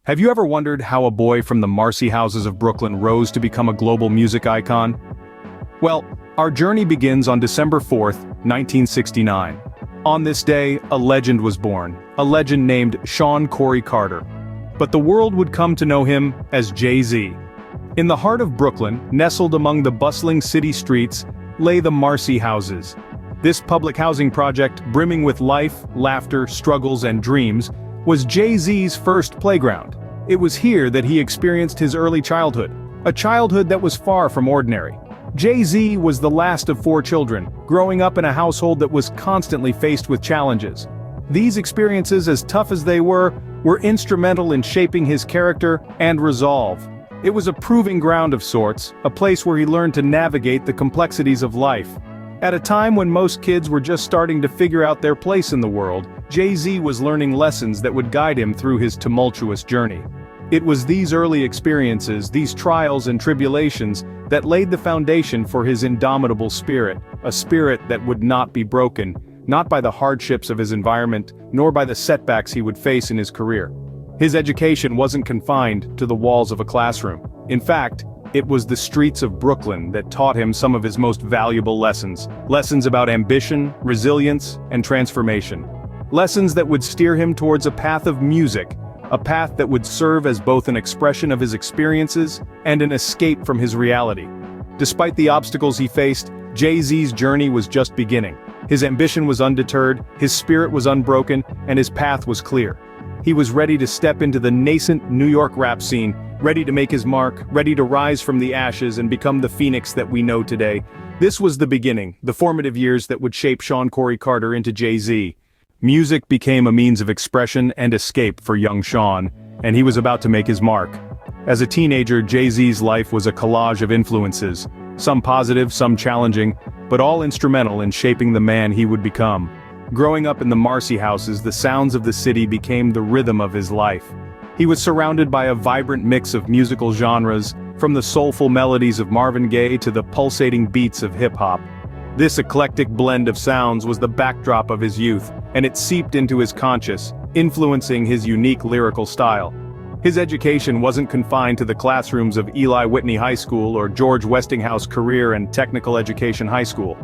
Have you ever wondered how a boy from the Marcy houses of Brooklyn rose to become a global music icon? Well, our journey begins on December 4th, 1969. On this day, a legend was born, a legend named Shawn Carter. But the world would come to know him as Jay-Z. In the heart of Brooklyn, nestled among the bustling city streets, lay the Marcy houses. This public housing project, brimming with life, laughter, struggles, and dreams, was Jay-Z's first playground. It was here that he experienced his early childhood, a childhood that was far from ordinary. Jay-Z was the last of 4 children, growing up in a household that was constantly faced with challenges. These experiences, as tough as they were instrumental in shaping his character and resolve. It was a proving ground of sorts, a place where he learned to navigate the complexities of life. At a time when most kids were just starting to figure out their place in the world, Jay-Z was learning lessons that would guide him through his tumultuous journey. It was these early experiences, these trials and tribulations, that laid the foundation for his indomitable spirit, a spirit that would not be broken, not by the hardships of his environment, nor by the setbacks he would face in his career. His education wasn't confined to the walls of a classroom. In fact, it was the streets of Brooklyn that taught him some of his most valuable lessons. Lessons about ambition, resilience, and transformation. Lessons that would steer him towards a path of music, a path that would serve as both an expression of his experiences and an escape from his reality. Despite the obstacles he faced, Jay-Z's journey was just beginning. His ambition was undeterred, his spirit was unbroken, and his path was clear. He was ready to step into the nascent New York rap scene, ready to make his mark, ready to rise from the ashes and become the phoenix that we know today. This was the beginning, the formative years that would shape Shawn Carter into Jay-Z. Music became a means of expression and escape for young Shawn, and he was about to make his mark. As a teenager, Jay-Z's life was a collage of influences, some positive, some challenging, but all instrumental in shaping the man he would become. Growing up in the Marcy houses, the sounds of the city became the rhythm of his life. He was surrounded by a vibrant mix of musical genres, from the soulful melodies of Marvin Gaye to the pulsating beats of hip-hop. This eclectic blend of sounds was the backdrop of his youth, and it seeped into his conscience, influencing his unique lyrical style. His education wasn't confined to the classrooms of Eli Whitney High School or George Westinghouse Career and Technical Education High School.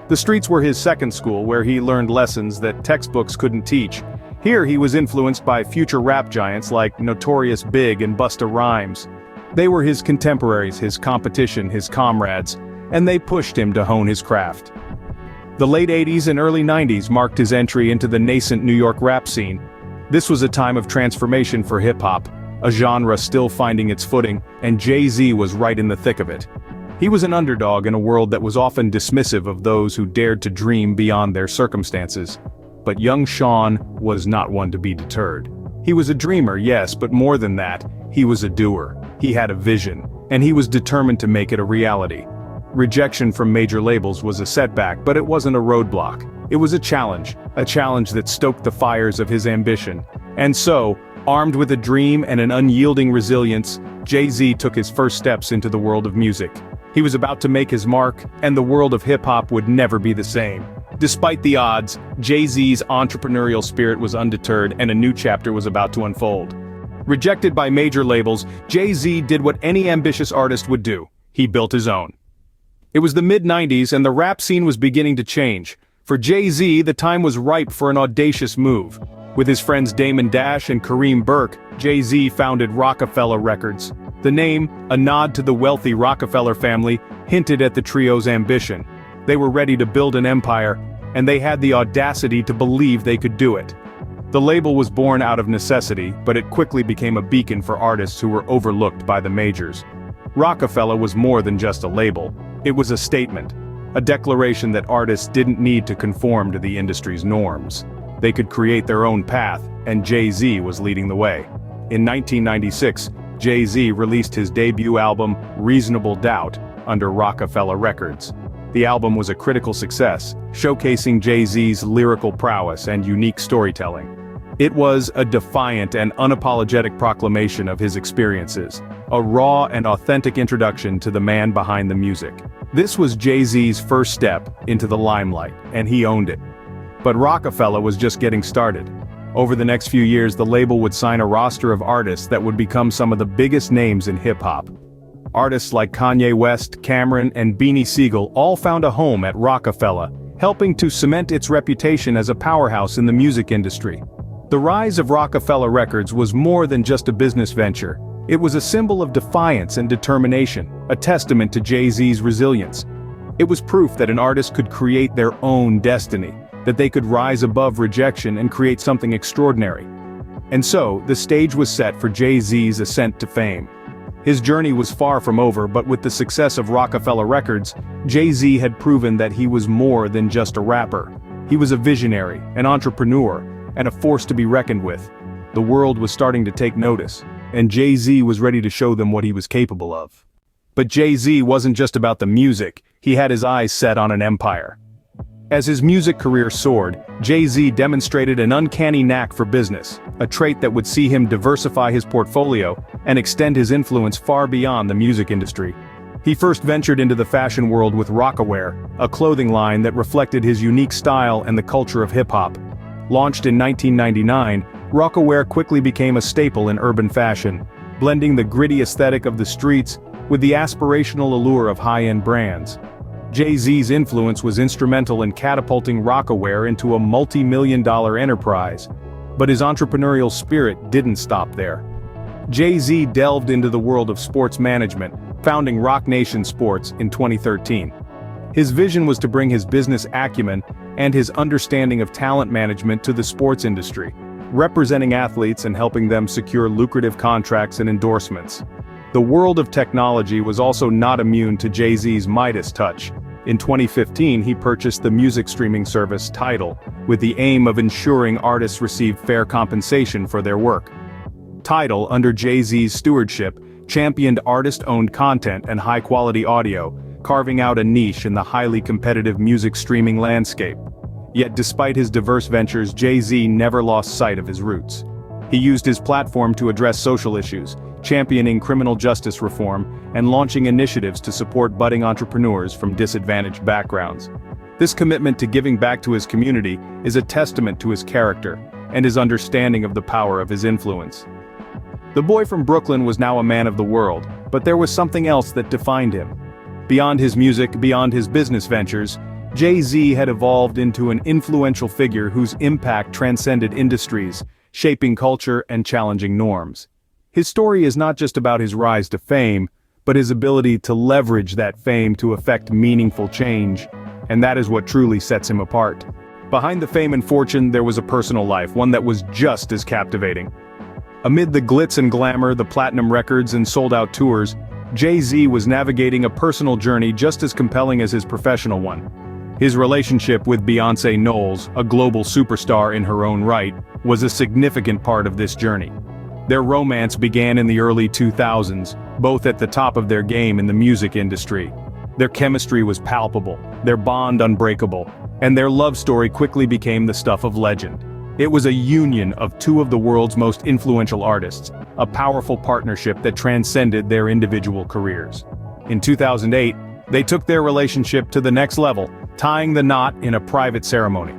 The streets were his second school, where he learned lessons that textbooks couldn't teach. Here he was influenced by future rap giants like Notorious Big and Busta Rhymes. They were his contemporaries, his competition, his comrades, and they pushed him to hone his craft. The late 80s and early 90s marked his entry into the nascent New York rap scene. This was a time of transformation for hip-hop, a genre still finding its footing, and Jay-Z was right in the thick of it. He was an underdog in a world that was often dismissive of those who dared to dream beyond their circumstances. But young Shawn was not one to be deterred. He was a dreamer, yes, but more than that, he was a doer. He had a vision, and he was determined to make it a reality. Rejection from major labels was a setback, but it wasn't a roadblock. It was a challenge that stoked the fires of his ambition. And so, armed with a dream and an unyielding resilience, Jay-Z took his first steps into the world of music. He was about to make his mark, and the world of hip-hop would never be the same. Despite the odds, Jay-Z's entrepreneurial spirit was undeterred, and a new chapter was about to unfold. Rejected by major labels, Jay-Z did what any ambitious artist would do. He built his own. It was the mid-90s, and the rap scene was beginning to change. For Jay-Z, the time was ripe for an audacious move. With his friends Damon Dash and Kareem Burke, Jay-Z founded Rockefeller Records. The name, a nod to the wealthy Rockefeller family, hinted at the trio's ambition. They were ready to build an empire, and they had the audacity to believe they could do it. The label was born out of necessity, but it quickly became a beacon for artists who were overlooked by the majors. Rockefeller was more than just a label. It was a statement, a declaration that artists didn't need to conform to the industry's norms. They could create their own path, and Jay-Z was leading the way. In 1996, Jay-Z released his debut album, Reasonable Doubt, under Rockefeller Records. The album was a critical success, showcasing Jay-Z's lyrical prowess and unique storytelling. It was a defiant and unapologetic proclamation of his experiences, a raw and authentic introduction to the man behind the music. This was Jay-Z's first step into the limelight, and he owned it. But Rockefeller was just getting started. Over the next few years, the label would sign a roster of artists that would become some of the biggest names in hip-hop. Artists like Kanye West, Cameron, and Beanie Sigel all found a home at Rockefeller, helping to cement its reputation as a powerhouse in the music industry. The rise of Rockefeller Records was more than just a business venture. It was a symbol of defiance and determination, a testament to Jay-Z's resilience. It was proof that an artist could create their own destiny, that they could rise above rejection and create something extraordinary. And so, the stage was set for Jay-Z's ascent to fame. His journey was far from over, but with the success of Rockefeller Records, Jay-Z had proven that he was more than just a rapper. He was a visionary, an entrepreneur, and a force to be reckoned with. The world was starting to take notice, and Jay-Z was ready to show them what he was capable of. But Jay-Z wasn't just about the music, he had his eyes set on an empire. As his music career soared, Jay-Z demonstrated an uncanny knack for business, a trait that would see him diversify his portfolio and extend his influence far beyond the music industry. He first ventured into the fashion world with Rocawear, a clothing line that reflected his unique style and the culture of hip-hop. Launched in 1999, Rocawear quickly became a staple in urban fashion, blending the gritty aesthetic of the streets with the aspirational allure of high-end brands. Jay-Z's influence was instrumental in catapulting Rocawear into a multi-million-dollar enterprise. But his entrepreneurial spirit didn't stop there. Jay-Z delved into the world of sports management, founding Roc Nation Sports in 2013. His vision was to bring his business acumen and his understanding of talent management to the sports industry, representing athletes and helping them secure lucrative contracts and endorsements. The world of technology was also not immune to Jay-Z's Midas touch. In 2015, he purchased the music streaming service Tidal, with the aim of ensuring artists receive fair compensation for their work. Tidal, under Jay-Z's stewardship, championed artist-owned content and high-quality audio, carving out a niche in the highly competitive music streaming landscape. Yet despite his diverse ventures, Jay-Z never lost sight of his roots. He used his platform to address social issues, championing criminal justice reform and launching initiatives to support budding entrepreneurs from disadvantaged backgrounds. This commitment to giving back to his community is a testament to his character and his understanding of the power of his influence. The boy from Brooklyn was now a man of the world, but there was something else that defined him. Beyond his music, beyond his business ventures, Jay-Z had evolved into an influential figure whose impact transcended industries, shaping culture and challenging norms. His story is not just about his rise to fame, but his ability to leverage that fame to effect meaningful change, and that is what truly sets him apart. Behind the fame and fortune, there was a personal life, one that was just as captivating. Amid the glitz and glamour, the platinum records and sold-out tours, Jay-Z was navigating a personal journey just as compelling as his professional one. His relationship with Beyoncé Knowles, a global superstar in her own right, was a significant part of this journey. Their romance began in the early 2000s, both at the top of their game in the music industry. Their chemistry was palpable, their bond unbreakable, and their love story quickly became the stuff of legend. It was a union of two of the world's most influential artists, a powerful partnership that transcended their individual careers. In 2008, they took their relationship to the next level, tying the knot in a private ceremony.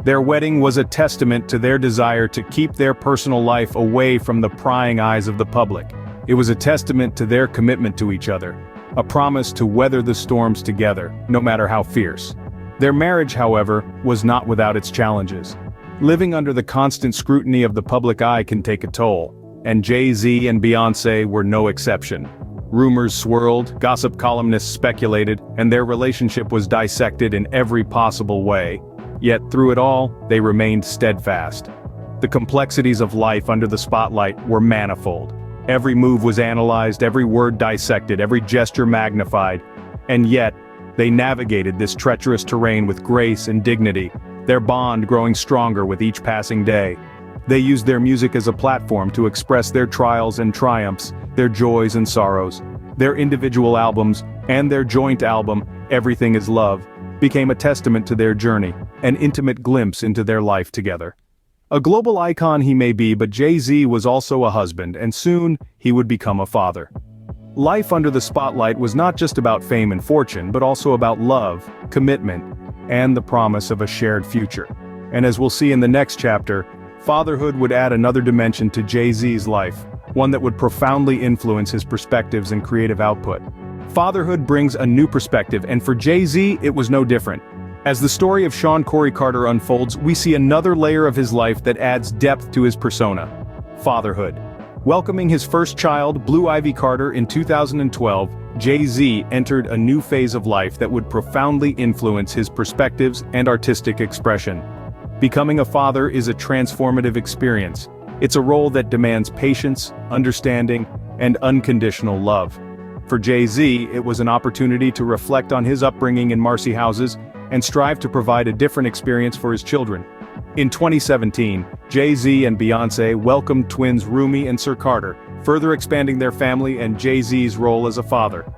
Their wedding was a testament to their desire to keep their personal life away from the prying eyes of the public. It was a testament to their commitment to each other, a promise to weather the storms together, no matter how fierce. Their marriage, however, was not without its challenges. Living under the constant scrutiny of the public eye can take a toll, and Jay-Z and Beyoncé were no exception. Rumors swirled, gossip columnists speculated, and their relationship was dissected in every possible way. Yet through it all, they remained steadfast. The complexities of life under the spotlight were manifold. Every move was analyzed, every word dissected, every gesture magnified. And yet, they navigated this treacherous terrain with grace and dignity, their bond growing stronger with each passing day. They used their music as a platform to express their trials and triumphs, their joys and sorrows. Their individual albums, and their joint album, Everything Is Love, became a testament to their journey, an intimate glimpse into their life together. A global icon he may be, but Jay-Z was also a husband, and soon, he would become a father. Life under the spotlight was not just about fame and fortune, but also about love, commitment, and the promise of a shared future. And as we'll see in the next chapter, fatherhood would add another dimension to Jay-Z's life, one that would profoundly influence his perspectives and creative output. Fatherhood brings a new perspective, and for Jay-Z, it was no different. As the story of Shawn Carter unfolds, we see another layer of his life that adds depth to his persona: fatherhood. Welcoming his first child, Blue Ivy Carter, in 2012, Jay-Z entered a new phase of life that would profoundly influence his perspectives and artistic expression. Becoming a father is a transformative experience. It's a role that demands patience, understanding, and unconditional love. For Jay-Z, it was an opportunity to reflect on his upbringing in Marcy houses and strive to provide a different experience for his children. In 2017, Jay-Z and Beyoncé welcomed twins Rumi and Sir Carter, further expanding their family and Jay-Z's role as a father.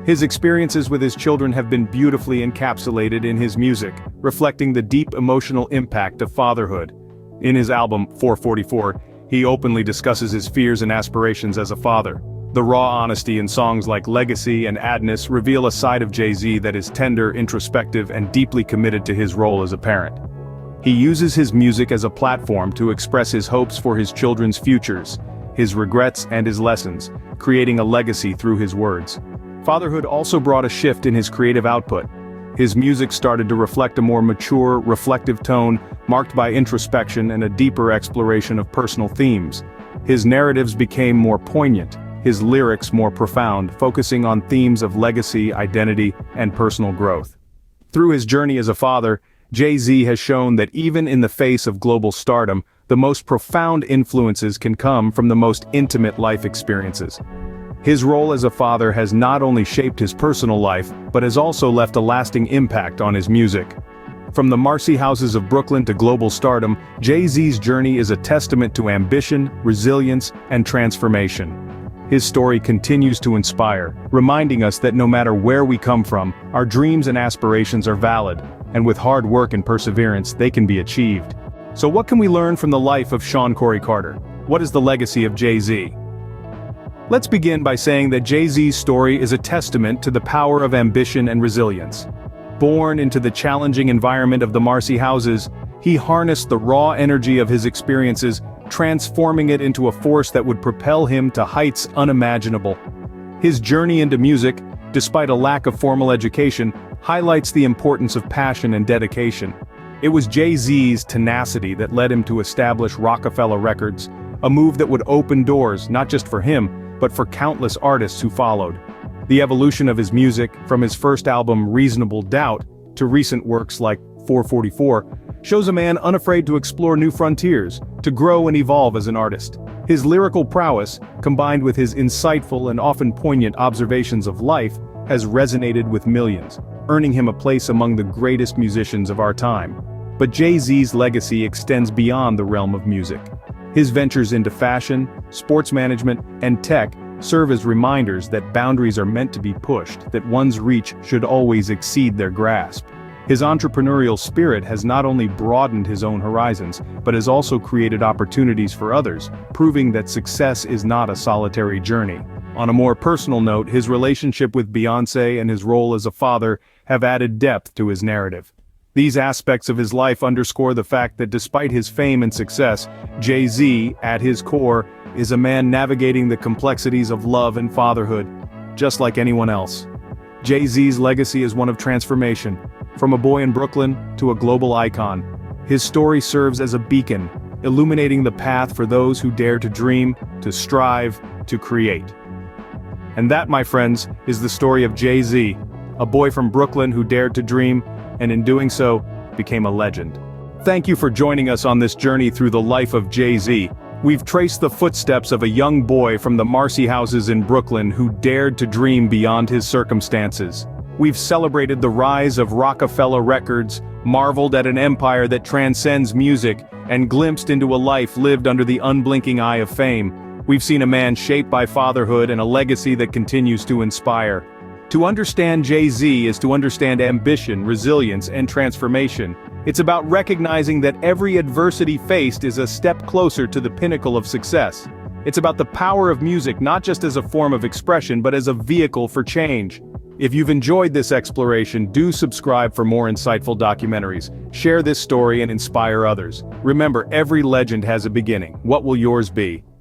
His experiences with his children have been beautifully encapsulated in his music, reflecting the deep emotional impact of fatherhood. In his album, 444, he openly discusses his fears and aspirations as a father. The raw honesty in songs like Legacy and Adness reveal a side of Jay-Z that is tender, introspective, and deeply committed to his role as a parent. He uses his music as a platform to express his hopes for his children's futures, his regrets and his lessons, creating a legacy through his words. Fatherhood also brought a shift in his creative output. His music started to reflect a more mature, reflective tone, marked by introspection and a deeper exploration of personal themes. His narratives became more poignant, his lyrics more profound, focusing on themes of legacy, identity, and personal growth. Through his journey as a father, Jay-Z has shown that even in the face of global stardom, the most profound influences can come from the most intimate life experiences. His role as a father has not only shaped his personal life, but has also left a lasting impact on his music. From the Marcy houses of Brooklyn to global stardom, Jay-Z's journey is a testament to ambition, resilience, and transformation. His story continues to inspire, reminding us that no matter where we come from, our dreams and aspirations are valid, and with hard work and perseverance, they can be achieved. So what can we learn from the life of Shawn Carter? What is the legacy of Jay-Z? Let's begin by saying that Jay-Z's story is a testament to the power of ambition and resilience. Born into the challenging environment of the Marcy houses, he harnessed the raw energy of his experiences, transforming it into a force that would propel him to heights unimaginable. His journey into music, despite a lack of formal education, highlights the importance of passion and dedication. It was Jay-Z's tenacity that led him to establish Rockefeller Records, a move that would open doors not just for him, but for countless artists who followed. The evolution of his music, from his first album Reasonable Doubt, to recent works like 444, shows a man unafraid to explore new frontiers, to grow and evolve as an artist. His lyrical prowess, combined with his insightful and often poignant observations of life, has resonated with millions, earning him a place among the greatest musicians of our time. But Jay-Z's legacy extends beyond the realm of music. His ventures into fashion, sports management, and tech serve as reminders that boundaries are meant to be pushed, that one's reach should always exceed their grasp. His entrepreneurial spirit has not only broadened his own horizons, but has also created opportunities for others, proving that success is not a solitary journey. On a more personal note, his relationship with Beyoncé and his role as a father have added depth to his narrative. These aspects of his life underscore the fact that despite his fame and success, Jay-Z, at his core, is a man navigating the complexities of love and fatherhood, just like anyone else. Jay-Z's legacy is one of transformation. From a boy in Brooklyn to a global icon, his story serves as a beacon, illuminating the path for those who dare to dream, to strive, to create. And that, my friends, is the story of Jay-Z, a boy from Brooklyn who dared to dream, and in doing so, became a legend. Thank you for joining us on this journey through the life of Jay-Z. We've traced the footsteps of a young boy from the Marcy houses in Brooklyn who dared to dream beyond his circumstances. We've celebrated the rise of Rockefeller Records, marveled at an empire that transcends music, and glimpsed into a life lived under the unblinking eye of fame. We've seen a man shaped by fatherhood and a legacy that continues to inspire. To understand Jay-Z is to understand ambition, resilience, and transformation. It's about recognizing that every adversity faced is a step closer to the pinnacle of success. It's about the power of music not just as a form of expression but as a vehicle for change. If you've enjoyed this exploration, do subscribe for more insightful documentaries. Share this story and inspire others. Remember, every legend has a beginning. What will yours be?